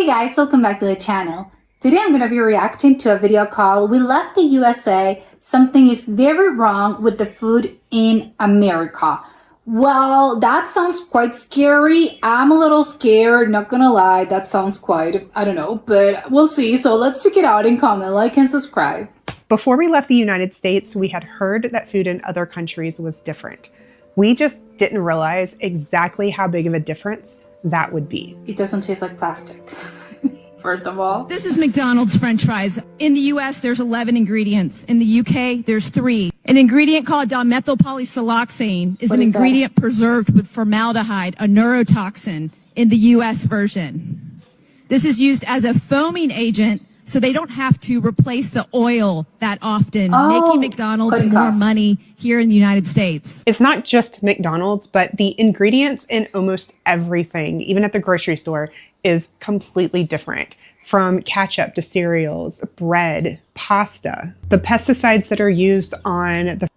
Hey guys, welcome back to the channel. Today I'm going to be reacting to a video called We Left the USA, Something is Very Wrong with the Food in America. Well, that sounds quite scary. I'm a little scared, not gonna lie. That sounds quite, I don't know, but we'll see. So let's check it out and comment, like, and subscribe. Before we left the United States, we had heard that food in other countries was different. We just didn't realize exactly how big of a difference that would be. It doesn't taste like plastic, first of all. This is McDonald's French fries. In the US, there's 11 ingredients. In the UK, there's 3. An ingredient called dimethylpolysiloxane is an ingredient preserved with formaldehyde, a neurotoxin, in the US version. This is used as a foaming agent so they don't have to replace the oil that often, making McDonald's more money here in the United States. It's not just McDonald's, but the ingredients in almost everything, even at the grocery store, is completely different. From ketchup to cereals, bread, pasta. The pesticides that are used on the...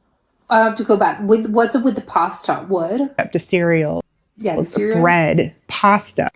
I have to go back. What's up with the pasta? What? To cereals, yeah, the cereal. Bread, pasta.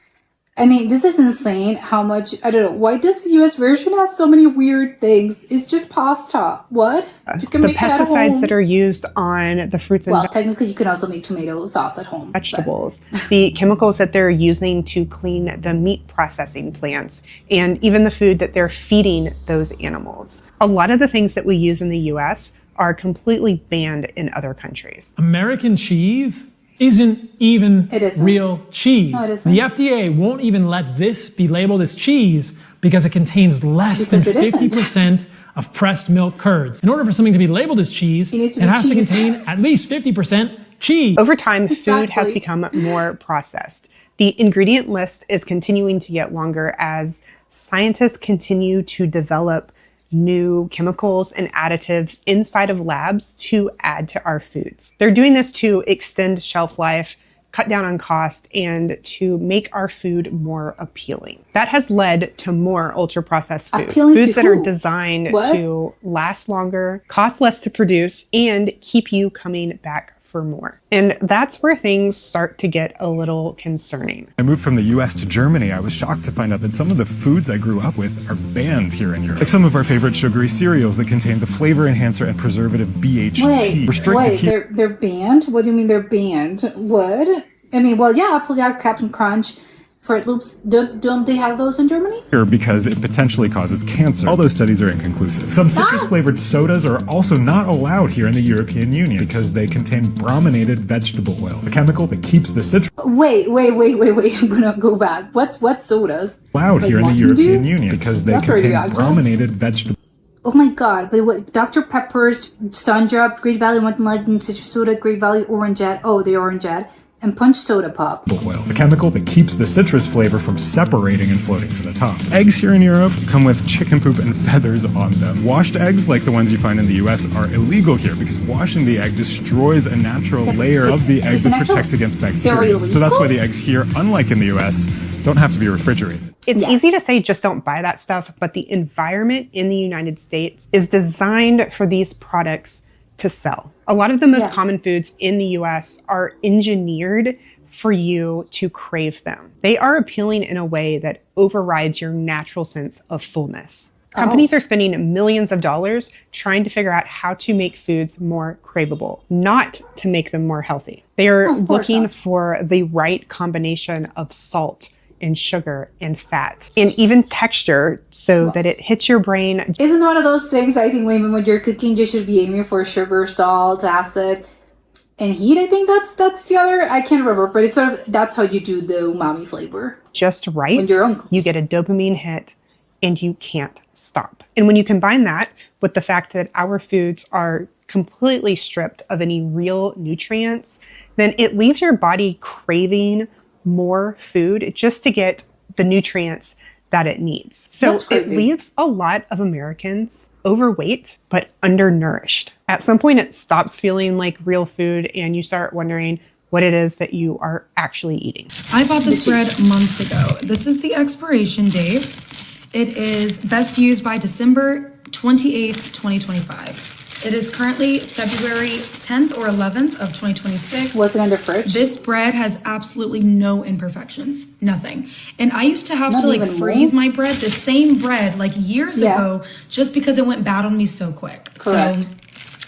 I mean, this is insane how much, I don't know, why does the US version have so many weird things? It's just pasta. What? You can the make it at pesticides home. that are used on the fruits and well, technically you can also make tomato sauce at home. Vegetables. The chemicals that they're using to clean the meat processing plants, and even the food that they're feeding those animals. A lot of the things that we use in the US are completely banned in other countries. American cheese isn't even real cheese. No, it isn't. The FDA won't even let this be labeled as cheese because it contains less than 50% of pressed milk curds. In order for something to be labeled as cheese, it has to contain at least 50% cheese. Over time, food has become more processed. The ingredient list is continuing to get longer as scientists continue to develop new chemicals and additives inside of labs to add to our foods. They're doing this to extend shelf life, cut down on cost, and to make our food more appealing. That has led to more ultra-processed food. Foods that are designed to last longer, cost less to produce, and keep you coming back for more. And that's where things start to get a little concerning. I moved from the US to Germany. I was shocked to find out that some of the foods I grew up with are banned here in Europe. Like some of our favorite sugary cereals that contain the flavor enhancer and preservative BHT. They're banned? What do you mean they're banned? What? I mean, well, yeah, Applejack, Captain Crunch, Fruit Loops, don't they have those in Germany? Because it potentially causes cancer. All those studies are inconclusive. Some citrus-flavored sodas are also not allowed here in the European Union because they contain brominated vegetable oil, a chemical that keeps the citrus... Wait, I'm gonna go back. What sodas? ...allowed here in the European Union because they contain brominated vegetable... Oh my god, but what, Dr. Pepper's, Sundrop, Great Value, Mountain Legend, Citrus Soda, Great Value, Orangeade, the Orangeade, and Punch Soda Pop. Oil, the chemical that keeps the citrus flavor from separating and floating to the top. Eggs here in Europe come with chicken poop and feathers on them. Washed eggs, like the ones you find in the US, are illegal here because washing the egg destroys a natural layer of the egg that protects against bacteria. So that's why the eggs here, unlike in the US, don't have to be refrigerated. It's easy to say just don't buy that stuff, but the environment in the United States is designed for these products to sell. A lot of the most common foods in the US are engineered for you to crave them. They are appealing in a way that overrides your natural sense of fullness. Companies are spending millions of dollars trying to figure out how to make foods more craveable, not to make them more healthy. They are looking for the right combination of salt and sugar and fat and even texture so that it hits your brain. Isn't one of those things, I think, when you're cooking, you should be aiming for sugar, salt, acid, and heat? I think that's the other, I can't remember, but it's sort of, that's how you do the umami flavor. Just right, when you're you get a dopamine hit and you can't stop. And when you combine that with the fact that our foods are completely stripped of any real nutrients, then it leaves your body craving more food just to get the nutrients that it needs. So it leaves a lot of Americans overweight, but undernourished. At some point, it stops feeling like real food and you start wondering what it is that you are actually eating. I bought this bread months ago. This is the expiration date. It is best used by December 28th, 2025. It is currently February 10th or 11th of 2026. Was it in the fridge? This bread has absolutely no imperfections, nothing. And I used to have Not to like even freeze mold? my bread, the same bread like years ago, just because it went bad on me so quick. Correct. So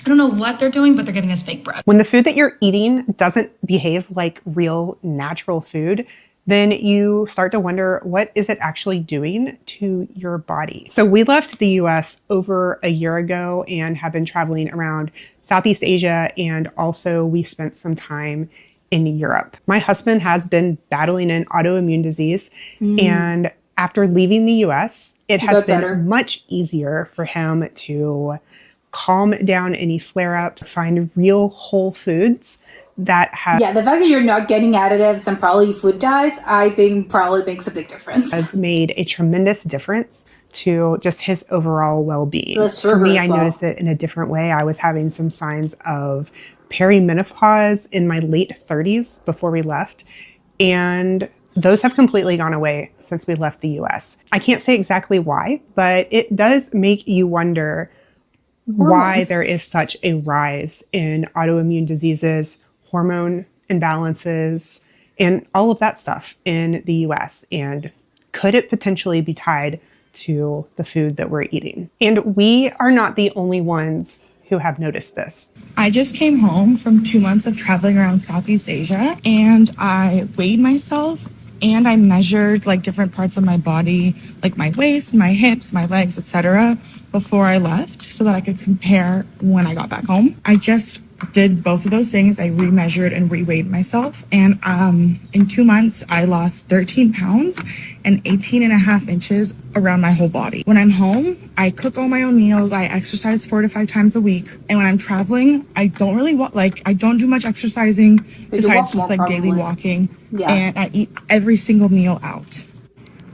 I don't know what they're doing, but they're giving us fake bread. When the food that you're eating doesn't behave like real natural food, then you start to wonder, what is it actually doing to your body? So we left the US over a year ago and have been traveling around Southeast Asia, and also we spent some time in Europe. My husband has been battling an autoimmune disease, and after leaving the US, it has been much easier for him to calm down any flare-ups, find real whole foods that have the fact that you're not getting additives and probably food dyes, I think probably makes a big difference. has made a tremendous difference to just his overall well-being. For me, I noticed it in a different way. I was having some signs of perimenopause in my late 30s before we left, and those have completely gone away since we left the US. I can't say exactly why, but it does make you wonder why there is such a rise in autoimmune diseases, hormone imbalances, and all of that stuff in the US. And could it potentially be tied to the food that we're eating? And we are not the only ones who have noticed this. I just came home from 2 months of traveling around Southeast Asia, and I weighed myself and I measured like different parts of my body, like my waist, my hips, my legs, etc., before I left so that I could compare when I got back home. I just did both of those things. I remeasured and reweighed myself. And in 2 months, I lost 13 pounds and 18 and a half inches around my whole body. When I'm home, I cook all my own meals. I exercise 4 to 5 times a week. And when I'm traveling, I don't really I don't do much exercising besides just like daily walking. And I eat every single meal out.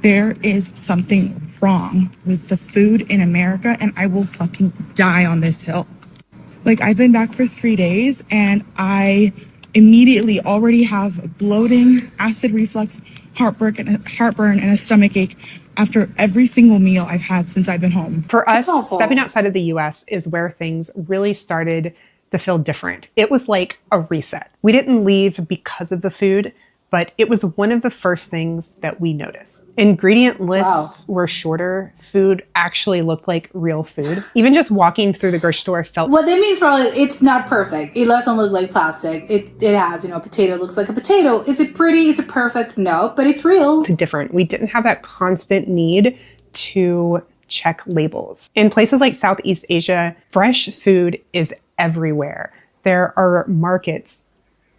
There is something wrong with the food in America, and I will fucking die on this hill. Like, I've been back for 3 days and I immediately already have bloating, acid reflux, heartburn, and a stomach ache after every single meal I've had since I've been home. For us, stepping outside of the US is where things really started to feel different. It was like a reset. We didn't leave because of the food, but it was one of the first things that we noticed. Ingredient lists were shorter. Food actually looked like real food. Even just walking through the grocery store felt... What that means probably, it's not perfect. It doesn't look like plastic. It has, a potato looks like a potato. Is it pretty? Is it perfect? No, but it's real. Different. We didn't have that constant need to check labels. In places like Southeast Asia, fresh food is everywhere. There are markets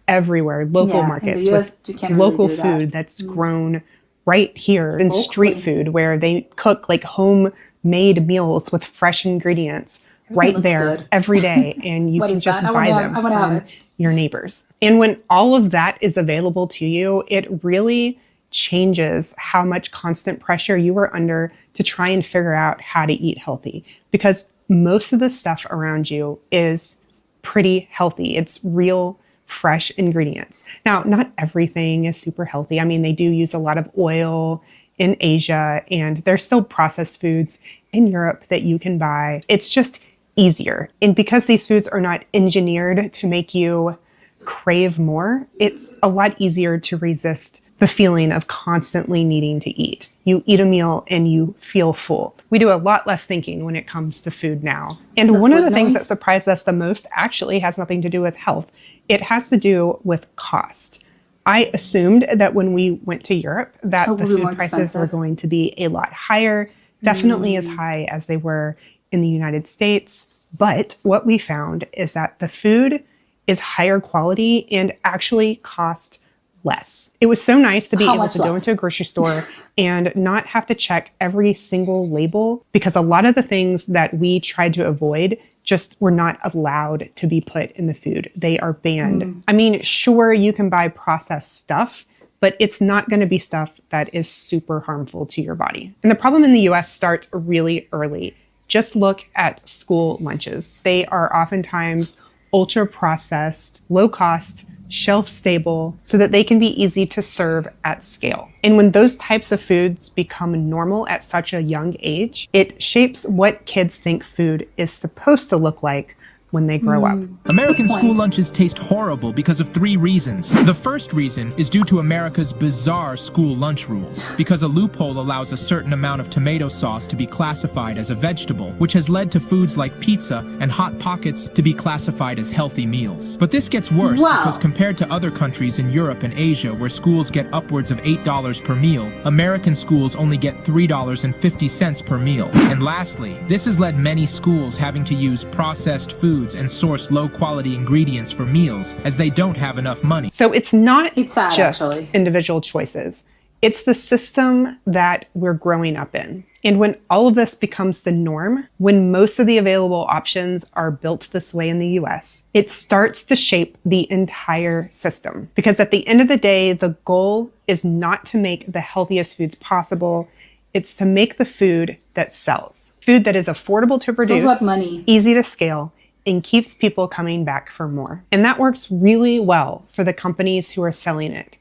everywhere, local markets with local food that's grown right here, and street food where they cook like homemade meals with fresh ingredients right there every day, and you can just buy them from your neighbors. And when all of that is available to you, it really changes how much constant pressure you are under to try and figure out how to eat healthy, because most of the stuff around you is pretty healthy. It's real fresh ingredients. Now, not everything is super healthy. I mean, they do use a lot of oil in Asia, and there's still processed foods in Europe that you can buy. It's just easier. And because these foods are not engineered to make you crave more, it's a lot easier to resist the feeling of constantly needing to eat. You eat a meal and you feel full. We do a lot less thinking when it comes to food now. And one of the things that surprised us the most actually has nothing to do with health. It has to do with cost. I assumed that when we went to Europe that the food prices were going to be a lot higher, definitely as high as they were in the United States. But what we found is that the food is higher quality and actually cost less. It was so nice to be able to go into a grocery store and not have to check every single label, because a lot of the things that we tried to avoid just were not allowed to be put in the food. They are banned. I mean, sure, you can buy processed stuff, but it's not going to be stuff that is super harmful to your body. And the problem in the US starts really early. Just look at school lunches. They are oftentimes ultra processed, low cost, shelf stable, so that they can be easy to serve at scale. And when those types of foods become normal at such a young age, it shapes what kids think food is supposed to look like when they grow up. American school lunches taste horrible because of 3 reasons. The first reason is due to America's bizarre school lunch rules, because a loophole allows a certain amount of tomato sauce to be classified as a vegetable, which has led to foods like pizza and Hot Pockets to be classified as healthy meals. But this gets worse because compared to other countries in Europe and Asia where schools get upwards of $8 per meal, American schools only get $3.50 per meal. And lastly, this has led many schools having to use processed foods and source low-quality ingredients for meals as they don't have enough money. So it's not sad, just actually. individual choices. It's the system that we're growing up in. And when all of this becomes the norm, when most of the available options are built this way in the US, it starts to shape the entire system. Because at the end of the day, the goal is not to make the healthiest foods possible. It's to make the food that sells. Food that is affordable to produce, easy to scale, and keeps people coming back for more. And that works really well for the companies who are selling it.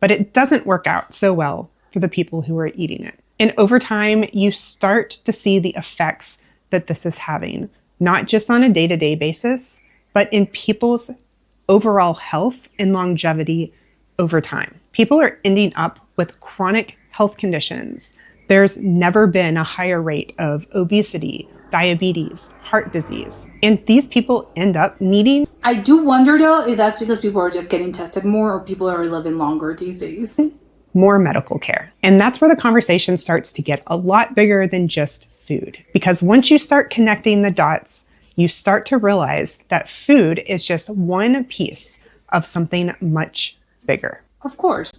But it doesn't work out so well for the people who are eating it. And over time, you start to see the effects that this is having, not just on a day-to-day basis, but in people's overall health and longevity over time. People are ending up with chronic health conditions. There's never been a higher rate of obesity, diabetes, heart disease. And these people end up needing... I do wonder though if that's because people are just getting tested more or people are living longer these days. More medical care. And that's where the conversation starts to get a lot bigger than just food. Because once you start connecting the dots, you start to realize that food is just one piece of something much bigger. Of course.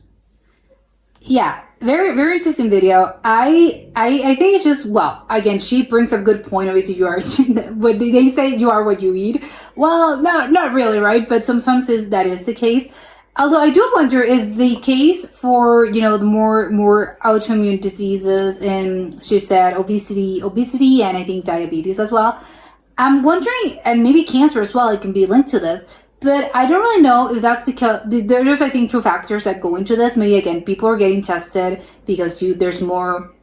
Yeah, very, very interesting video. I think it's just, well, again, she brings up a good point. Obviously, you are, what they say, you are what you eat. Well, no, not really, right? But sometimes that is the case. Although I do wonder if the case for, the more autoimmune diseases, and she said obesity, and I think diabetes as well. I'm wondering, and maybe cancer as well, it can be linked to this. But I don't really know if that's because there's, I think, 2 factors that go into this. Maybe, again, people are getting tested because there's more,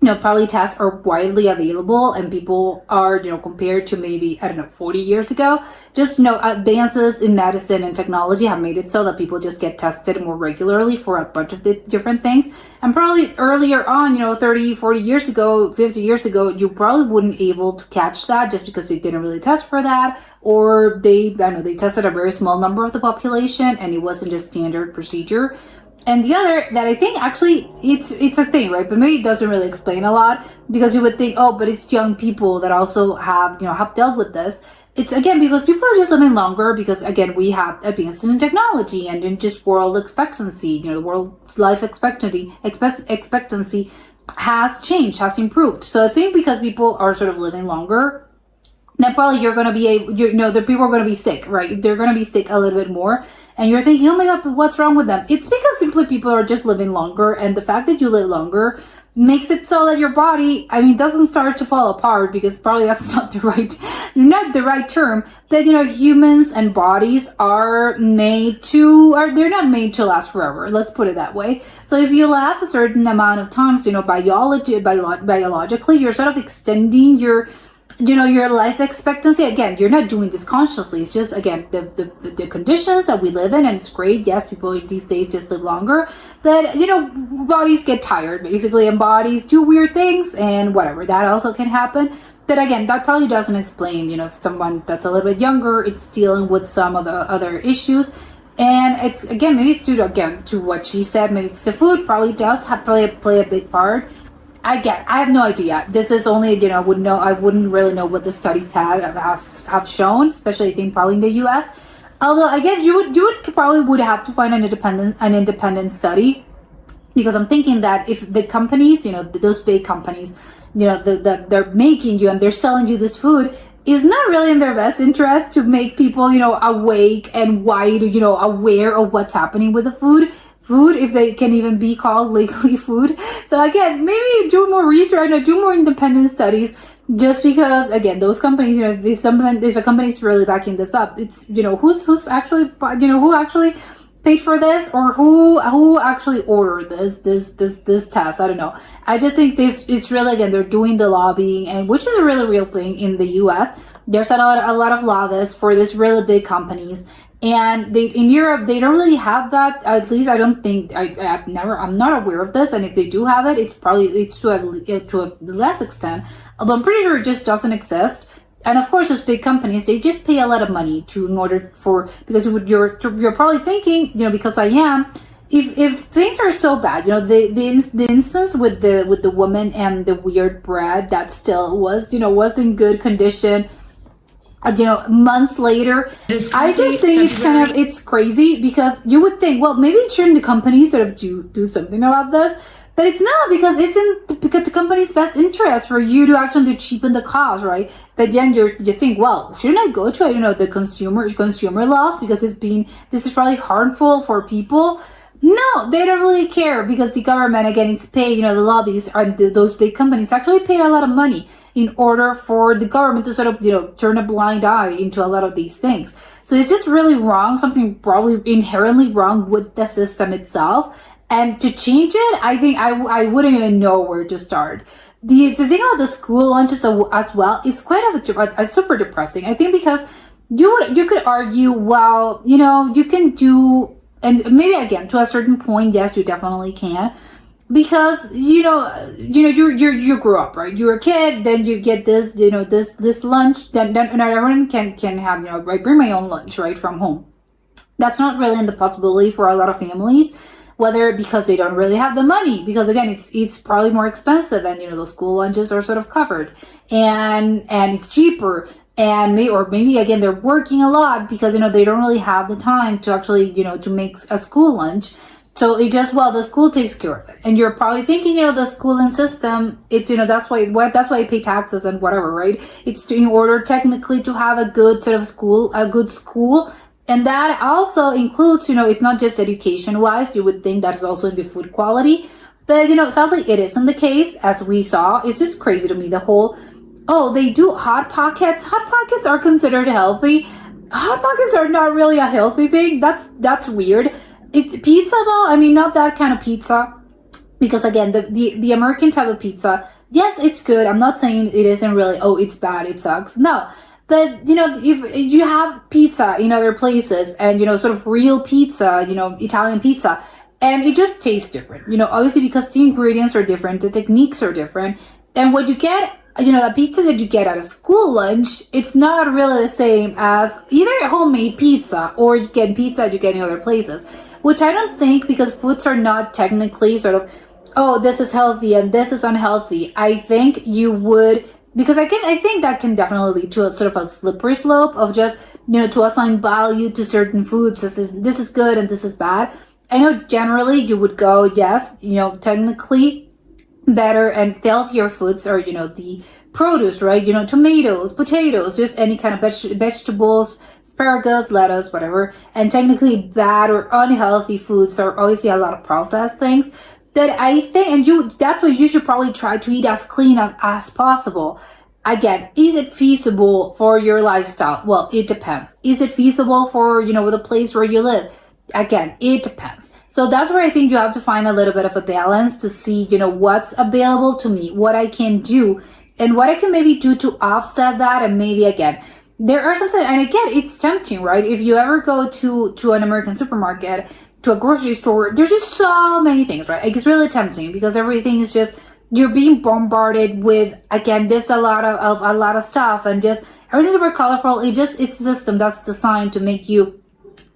probably tests are widely available and people are, compared to maybe, 40 years ago, just, advances in medicine and technology have made it so that people just get tested more regularly for a bunch of different things. And probably earlier on, 30, 40 years ago, 50 years ago, you probably wouldn't able to catch that just because they didn't really test for that. Or they tested a very small number of the population and it wasn't just standard procedure. And the other that I think actually it's a thing, right? But maybe it doesn't really explain a lot because you would think, oh, but it's young people that also have, have dealt with this. It's again because people are just living longer because again we have advances in technology and in just world expectancy. The world's life expectancy has changed, has improved. So I think because people are sort of living longer, then probably you're going to be able, the people are going to be sick, right? They're going to be sick a little bit more. And you're thinking, oh my God, what's wrong with them? It's because simply people are just living longer. And the fact that you live longer makes it so that your body, doesn't start to fall apart because probably that's not the right term. That, humans and bodies are they're not made to last forever. Let's put it that way. So if you last a certain amount of times, biologically, you're sort of extending your life expectancy. Again, you're not doing this consciously. It's just, again, the conditions that we live in, and it's great. Yes, people these days just live longer, but, bodies get tired, basically, and bodies do weird things, and whatever. That also can happen. But again, that probably doesn't explain, if someone that's a little bit younger, it's dealing with some of the other issues. And it's, again, maybe it's due to what she said. Maybe it's the food probably does play a big part. I have no idea. This is only, I wouldn't really know what the studies have shown, especially I think probably in the US. Although again, you would have to find an independent study, because I'm thinking that if the companies, those big companies, they're making you and they're selling you this food, is not really in their best interest to make people, awake and wide, aware of what's happening with the food, if they can even be called legally food. So again, maybe do more research, do more independent studies, just because again, those companies, if a company's really backing this up, it's, who's actually, who actually paid for this, or who actually ordered this test. I don't know. I just think it's really, again, they're doing the lobbying, and which is a really real thing in the US. there's a lot of lobbies for these really big companies. And in Europe, they don't really have that. At least I don't think, I'm not aware of this. And if they do have it, it's to a less extent. Although I'm pretty sure it just doesn't exist. And of course, those big companies, they just pay a lot of money because you're probably thinking, because I am, if things are so bad, the instance with the woman and the weird bread that still was in good condition, months later, I just think it's crazy, because you would think, well, maybe shouldn't the company sort of do something about this? But it's not, because it's because the company's best interest for you to actually cheapen the cost, right? But then you think, well, shouldn't I go to the consumer laws, because this is probably harmful for people? No, they don't really care, because the government, again, it's paid, the lobbies and those big companies actually paid a lot of money in order for the government to sort of, turn a blind eye into a lot of these things. So it's just really wrong, something probably inherently wrong with the system itself. And to change it, I think I wouldn't even know where to start. The thing about the school lunches as well is quite a super depressing. I think because you could argue, well, you can do, and maybe again to a certain point, yes, you definitely can, because you grew up, right? You're a kid, then you get this this lunch, then everyone can have right, bring my own lunch right from home. That's not really in the possibility for a lot of families. Whether because they don't really have the money, because again, it's probably more expensive, and those school lunches are sort of covered, and it's cheaper, and maybe again they're working a lot because they don't really have the time to actually to make a school lunch. So it just, well, the school takes care of it, and you're probably thinking the schooling system, it's that's why you pay taxes and whatever, right? It's in order technically to have a good sort of school, a good school. And that also includes, it's not just education-wise. You would think that's also in the food quality. But, sadly, it isn't the case, as we saw. It's just crazy to me, the whole, they do Hot Pockets. Hot Pockets are considered healthy. Hot Pockets are not really a healthy thing. That's weird. Pizza, though, I mean, not that kind of pizza. Because, again, the American type of pizza, yes, it's good. I'm not saying it isn't really, it's bad, it sucks. No. But, if you have pizza in other places and, sort of real pizza, Italian pizza, and it just tastes different, obviously because the ingredients are different, the techniques are different. And what you get, the pizza that you get at a school lunch, it's not really the same as either a homemade pizza or you get pizza that you get in other places, which I don't think, because foods are not technically sort of, this is healthy and this is unhealthy. I think you would... Because I think that can definitely lead to a sort of a slippery slope of just, to assign value to certain foods. This is good and this is bad. I know generally you would go, yes, technically better and healthier foods are, the produce, right? Tomatoes, potatoes, just any kind of vegetables, asparagus, lettuce, whatever. And technically bad or unhealthy foods are obviously a lot of processed things. That I think, that's what you should probably try to eat as clean as possible. Again, is it feasible for your lifestyle? Well, it depends. Is it feasible for, the place where you live? Again, it depends. So that's where I think you have to find a little bit of a balance to see, what's available to me, what I can do, and what I can maybe do to offset that. And maybe, again, there are something, and again, it's tempting, right? If you ever go to an American supermarket, to a grocery store, there's just so many things, right? It's really tempting because everything is just, you're being bombarded with, again, there's a lot of stuff, and just everything's super colorful. It's a system that's designed to make you,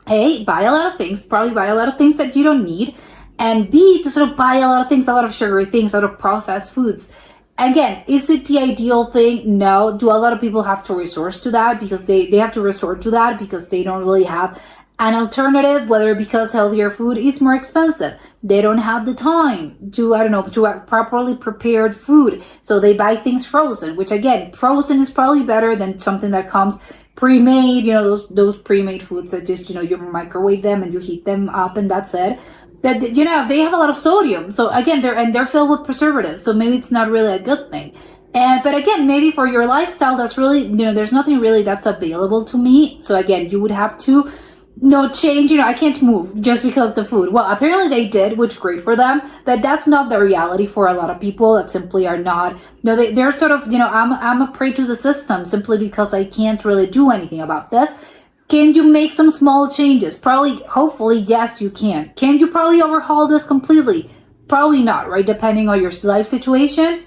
A, buy a lot of things, probably buy a lot of things that you don't need, and B, to sort of buy a lot of things, a lot of sugary things, a lot of processed foods. Again, is it the ideal thing? No. Do a lot of people have to resort to that because they have to resort to that because they don't really have an alternative, whether because healthier food is more expensive. They don't have the time to, to properly prepared food. So they buy things frozen, which again, frozen is probably better than something that comes pre-made, those pre-made foods that just, you microwave them and you heat them up and that's it. That, they have a lot of sodium. So again, they're filled with preservatives. So maybe it's not really a good thing. But again, maybe for your lifestyle, that's really, there's nothing really that's available to me. So again, you would have to no change, I can't move just because the food. Well, apparently they did, which great for them, but that's not the reality for a lot of people that simply are not. They're sort of, I'm a prey to the system simply because I can't really do anything about this. Can you make some small changes? Probably, hopefully, yes, you can. Can you probably overhaul this completely? Probably not, right? Depending on your life situation.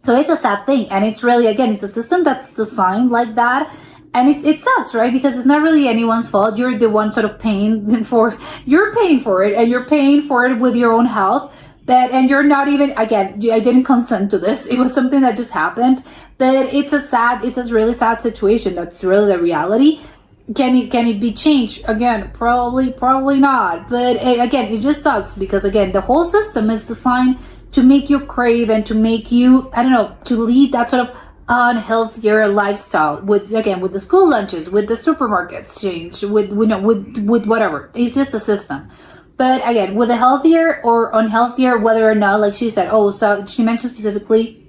So it's a sad thing. And it's really, again, it's a system that's designed like that. And it sucks, right? Because it's not really anyone's fault. You're the one sort of paying for it, and you're paying for it with your own health. And you're not even, again, I didn't consent to this. It was something that just happened. But it's a really sad situation. That's really the reality. Can it be changed? Again, probably not. But again, it just sucks because, again, the whole system is designed to make you crave and to make you, to lead that sort of unhealthier lifestyle with the school lunches, with the supermarkets change, with whatever. It's just a system. But again, with a healthier or unhealthier, whether or not, like she said, so she mentioned specifically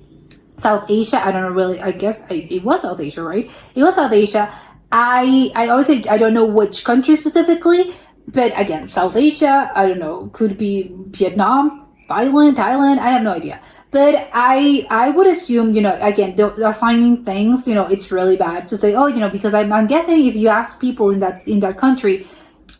South Asia. I don't know really, I guess it was South Asia, right? It was South Asia. I always say, I don't know which country specifically, but again, South Asia, I don't know, could be Vietnam, Thailand, I have no idea. But I would assume, again, the assigning things, it's really bad to say, because I'm guessing if you ask people in that country,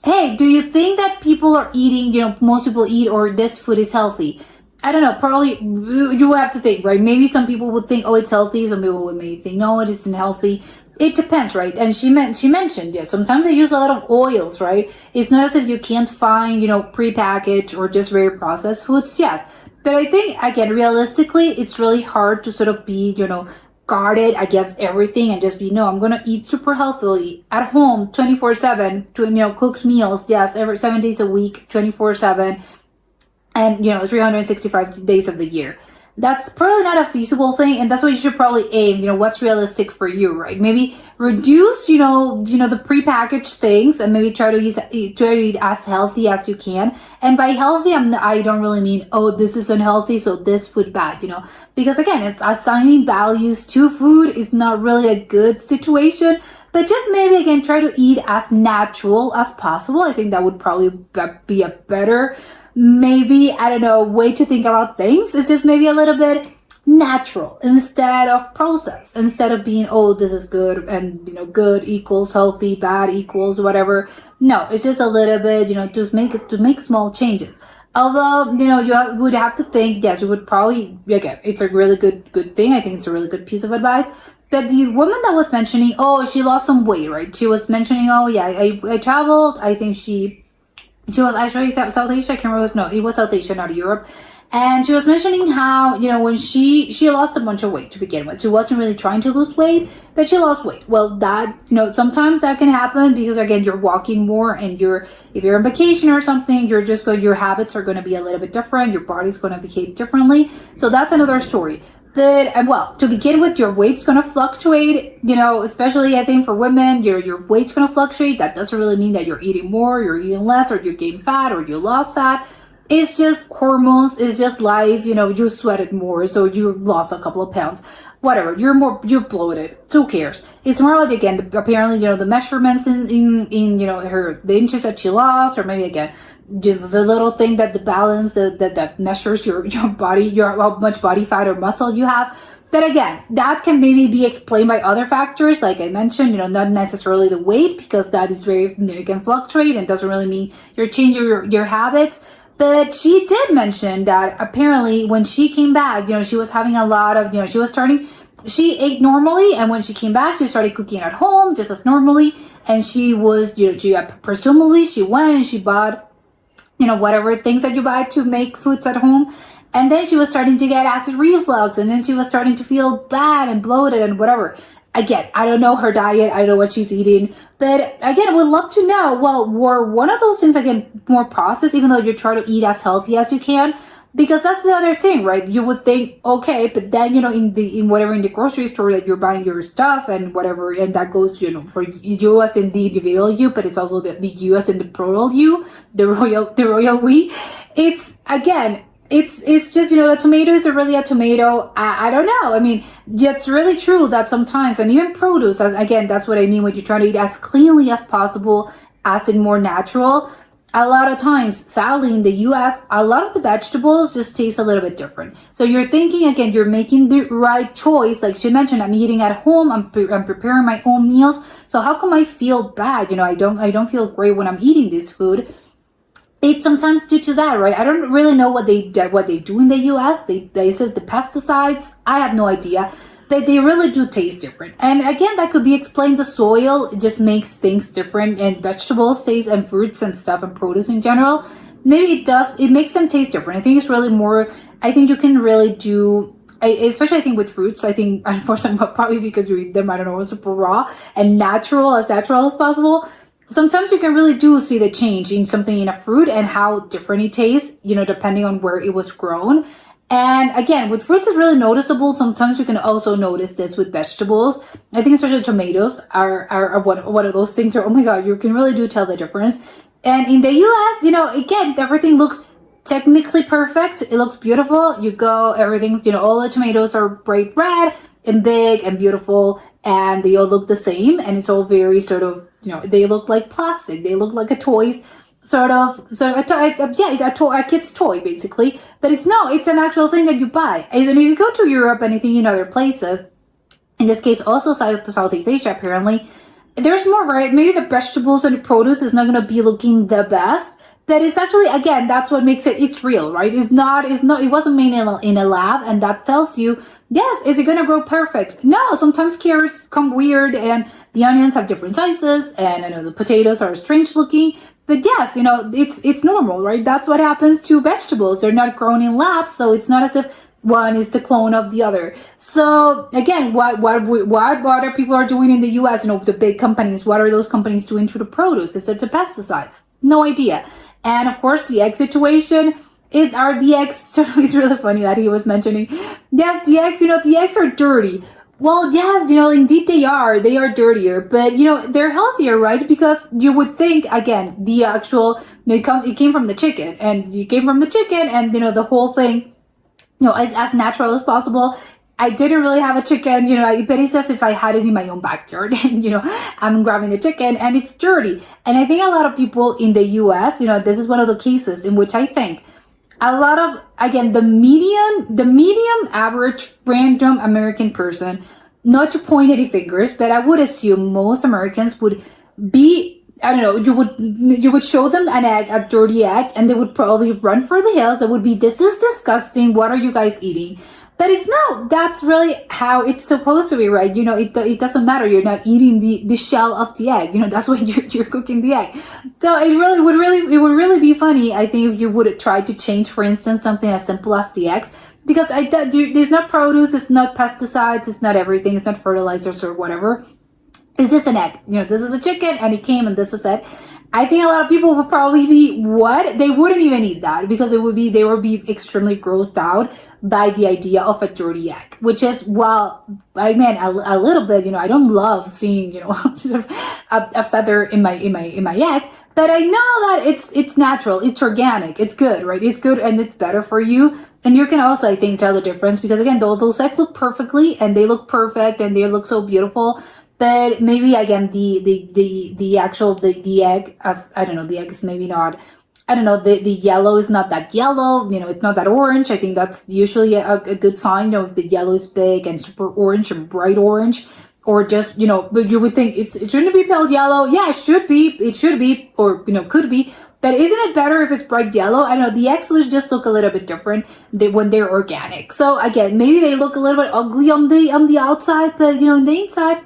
hey, do you think that people are eating, most people eat, or this food is healthy? I don't know, probably you have to think, right? Maybe some people would think, it's healthy. Some people would maybe think, no, it isn't healthy. It depends, right? And she mentioned, sometimes they use a lot of oils, right? It's not as if you can't find, prepackaged or just very processed foods, yes. But I think, again, realistically, it's really hard to sort of be, guarded against everything and just be, no, I'm going to eat super healthily at home 24/7, cooked meals, yes, every 7 days a week, 24/7, and, 365 days of the year. That's probably not a feasible thing, and that's what you should probably aim, what's realistic for you, right? Maybe reduce, the prepackaged things and maybe try to eat as healthy as you can. And by healthy, I don't really mean, this is unhealthy, so this food bad, because again, it's assigning values to food is not really a good situation. But just maybe, again, try to eat as natural as possible. I think that would probably be a better, maybe, I don't know, way to think about things. It's just maybe a little bit natural instead of processed, instead of being, this is good and, good equals healthy, bad equals whatever. No, it's just a little bit, to make small changes. Although, you would have to think, yes, you would probably, again, it's a really good thing. I think it's a really good piece of advice. But the woman that was mentioning, she lost some weight, right? She was mentioning, I traveled. I think she was actually South Asia. I can't remember. No, it was South Asia, not Europe. And she was mentioning how, when she lost a bunch of weight to begin with. She wasn't really trying to lose weight, but she lost weight. Well, that, sometimes that can happen because, again, you're walking more and if you're on vacation or something, your habits are going to be a little bit different. Your body's going to behave differently. So that's another story. But, to begin with, your weight's going to fluctuate, especially I think for women, your weight's going to fluctuate. That doesn't really mean that you're eating more, you're eating less, or you gain fat, or you lost fat. It's just hormones, it's just life, you sweated more, so you lost a couple of pounds. Whatever, you're bloated. Who cares? It's more like, again, apparently, the measurements in the inches that she lost, or maybe, again, the little thing that the balance that measures your body, how much body fat or muscle you have. But again, that can maybe be explained by other factors, like I mentioned, not necessarily the weight, because that is very, it can fluctuate and doesn't really mean you're changing your habits. But she did mention that apparently when she came back, she was having a lot of, she ate normally, and when she came back, she started cooking at home just as normally, and she was, presumably she went and she bought, whatever things that you buy to make foods at home. And then she was starting to get acid reflux, and then she was starting to feel bad and bloated and whatever. Again, I don't know her diet. I don't know what she's eating. But again, I would love to know, were one of those things, again, more processed, even though you try to eat as healthy as you can? Because that's the other thing, right? You would think, okay, but then, in the grocery store that you're buying your stuff and whatever, and that goes, for you as in the individual you, but it's also the you as in the plural you, the royal we. It's, again, it's just, the tomato is really a tomato. I don't know. I mean, it's really true that sometimes, and even produce, again, that's what I mean when you try to eat as cleanly as possible as in more natural, a lot of times, sadly, in the US, a lot of the vegetables just taste a little bit different. So you're thinking, again, you're making the right choice. Like she mentioned, I'm eating at home, I'm preparing my own meals. So how come I feel bad? I don't feel great when I'm eating this food. It's sometimes due to that, right? I don't really know what they do in the US. They says the pesticides. I have no idea. They really do taste different. And again, that could be explained. The soil, it just makes things different, and vegetables taste, and fruits and stuff, and produce in general. Maybe it makes them taste different. I think it's really more, I think you can really do, especially I think with fruits, I think unfortunately probably because you eat them, I don't know, super raw and natural as possible. Sometimes you can really do see the change in something in a fruit and how different it tastes, depending on where it was grown. And again, with fruits, it's really noticeable. Sometimes you can also notice this with vegetables. I think especially tomatoes are one of those things where, oh my God, you can really do tell the difference. And in the US, again, everything looks technically perfect. It looks beautiful. Everything's, all the tomatoes are bright red and big and beautiful, and they all look the same. And it's all very sort of, they look like plastic. They look like a toys. A kid's toy, basically. But it's an actual thing that you buy. Even if you go to Europe, anything in other places, in this case also Southeast Asia, apparently, there's more, right? Maybe the vegetables and the produce is not going to be looking the best. That is actually, again, that's what makes it's real, right? It wasn't made in a lab, and that tells you, yes, is it going to grow perfect? No, sometimes carrots come weird, and the onions have different sizes, and I know the potatoes are strange looking. But yes, it's normal, right? That's what happens to vegetables. They're not grown in labs, so it's not as if one is the clone of the other. So again, what other people are doing in the US, the big companies, what are those companies doing to the produce except the pesticides? No idea. And of course, the egg situation, the eggs, it's really funny that he was mentioning, yes, the eggs, the eggs are dirty. Well, yes, indeed they are dirtier, but they're healthier, right? Because you would think, again, the actual, it came from the chicken, and the whole thing, as natural as possible. I didn't really have a chicken, but he says if I had it in my own backyard, and I'm grabbing the chicken and it's dirty. And I think a lot of people in the US, this is one of the cases in which I think a lot of, again, the medium average random American person, not to point any fingers, but I would assume most Americans would be, I don't know, you would show them an egg, a dirty egg, and they would probably run for the hills. They would be, this is disgusting. What are you guys eating? But that's really how it's supposed to be, right? It doesn't matter. You're not eating the shell of the egg. That's when you're cooking the egg. So it would really be funny, I think, if you would try to change, for instance, something as simple as the eggs, because there's not produce, it's not pesticides, it's not everything, it's not fertilizers or whatever. It's just an egg. This is a chicken and it came and this is it. I think a lot of people would probably be, what? They wouldn't even eat that because they would be extremely grossed out by the idea of a dirty egg, which is, well, a little bit, I don't love seeing, sort of a feather in my egg, but I know that it's natural, it's organic, it's good, right? It's good and it's better for you. And you can also, I think, tell the difference because, again, those eggs look perfectly and they look perfect and they look so beautiful. But maybe, again, the egg, as I don't know, the egg is maybe not, I don't know, the yellow is not that yellow, it's not that orange. I think that's usually a good sign, if the yellow is big and super orange and bright orange, or just, but you would think it shouldn't be pale yellow. Yeah, it should be, or, could be. But isn't it better if it's bright yellow? I don't know, the eggs just look a little bit different when they're organic. So again, maybe they look a little bit ugly on the outside, but in the inside,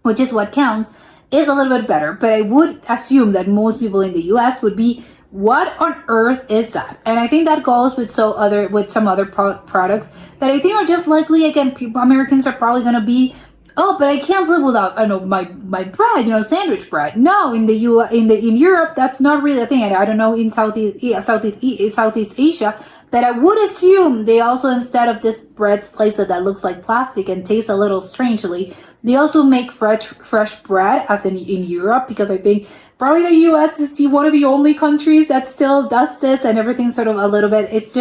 which is what counts, is a little bit better. But I would assume that most people in the US would be, what on earth is that? And I think that goes with some other products that I think are just likely, again, Americans are probably going to be, oh, but I can't live without, I don't know, my bread, sandwich bread. No, in Europe, that's not really a thing. I don't know in Southeast Asia, but I would assume they also, instead of this bread slicer that looks like plastic and tastes a little strangely, they also make fresh bread, as in Europe, because I think probably the US is one of the only countries that still does this, and everything's sort of a little bit, it's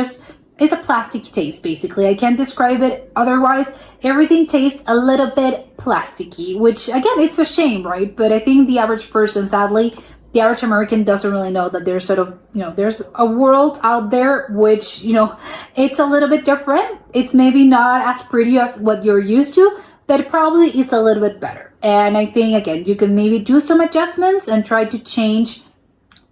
a plastic taste, basically. I can't describe it otherwise. Everything tastes a little bit plasticky, which, again, it's a shame, right? But I think the average person, sadly, the average American doesn't really know that there's sort of, there's a world out there which, it's a little bit different. It's maybe not as pretty as what you're used to, but probably it's a little bit better. And I think, again, you can maybe do some adjustments and try to change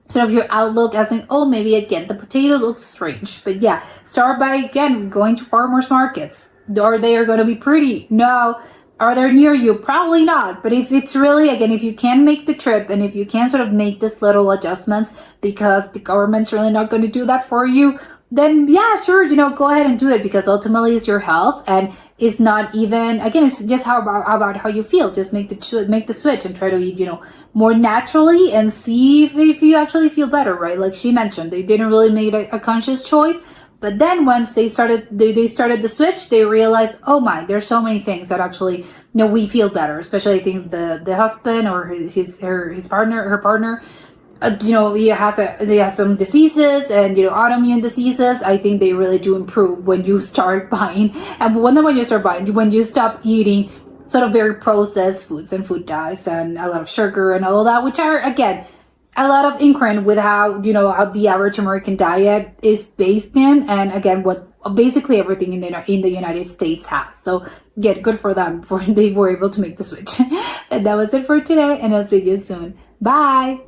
sort of your outlook as in, oh, maybe again, the potato looks strange. But yeah, start by, again, going to farmers markets. Are they going to be pretty? No. Are they near you? Probably not. But if it's really, again, if you can make the trip and if you can sort of make this little adjustments because the government's really not going to do that for you, then yeah, sure, go ahead and do it, because ultimately it's your health, and it's not even, again, it's just about how you feel. Just make the switch and try to eat, more naturally and see if you actually feel better, right? Like she mentioned, they didn't really make a conscious choice. But then once they started the switch, they realized, oh my, there's so many things that actually, we feel better. Especially I think the husband or her partner, he has some diseases and autoimmune diseases. I think they really do improve when you start buying, and when you stop eating sort of very processed foods and food dyes and a lot of sugar and all of that, which are, again, a lot of ingrained with how the average American diet is based in, and again, what basically everything in the United States has. So good for them, for they were able to make the switch. And that was it for today, and I'll see you soon. Bye.